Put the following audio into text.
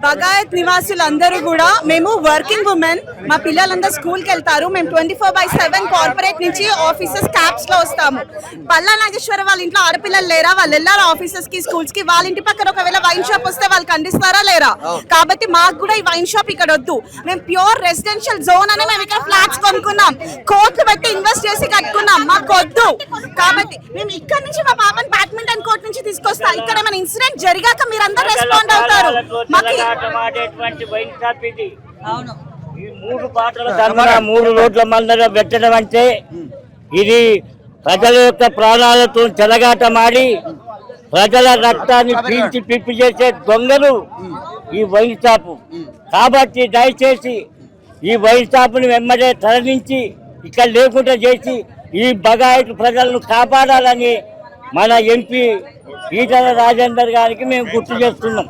బగాయత్ నివాసులందరూ కూడా మేము working women, మా పిల్లలందరూ స్కూల్కి వెళ్తారు. మేము 24/7 కార్పొరేట్ నుంచి ఆఫీసెస్ క్యాబ్స్ లో వస్తాము. పల్లా నాగేశ్వర వాళ్ళ ఇంట్లో ఆడపిల్లలు లేరా? వాళ్ళు వెళ్ళారా ఆఫీసెస్ కి, స్కూల్స్ కి? వాళ్ళ ఇంటి పక్కన ఒకవేళ వైన్ షాప్ వస్తే వాళ్ళు ఖండిస్తారా లేరా? కాబట్టి మాకు కూడా ఈ వైన్ షాప్ ఇక్కడ వద్దు. మేము ప్యూర్ రెసిడెన్షియల్ జోన్ అని మేము ఇక్కడ ఫ్లాట్స్ కొనుక్కున్నాం, కోర్టు పెట్టి ఇన్వెస్ట్ చేసి కట్టుకున్నాం. మాకు వద్దు. కాబట్టి మేము ఇక్కడ నుంచి మా పాపని బ్యాడ్మింటన్ కోర్ట్ నుంచి తీసుకొస్తా. ఇక్కడ మన ఇన్సిడెంట్ జరిగాక మీరందరూ రెస్పాండ్ అవుతారు. మూడు రోడ్ల మందర పెట్టడం అంటే ఇది ప్రజల యొక్క ప్రాణాలతో చెలగాటమాడి ప్రజల రక్తాన్ని పీల్చి పిప్పి చేసే దొంగలు ఈ వైన్ షాపు. కాబట్టి దయచేసి ఈ వైన్ షాపుని వెంబడే తరలించి ఇక్కడ లేకుండా చేసి ఈ బగాయత్ ప్రజలను కాపాడాలని మన ఎంపీ ఈటల రాజేందర్ గారికి మేము గుర్తు చేస్తున్నాం.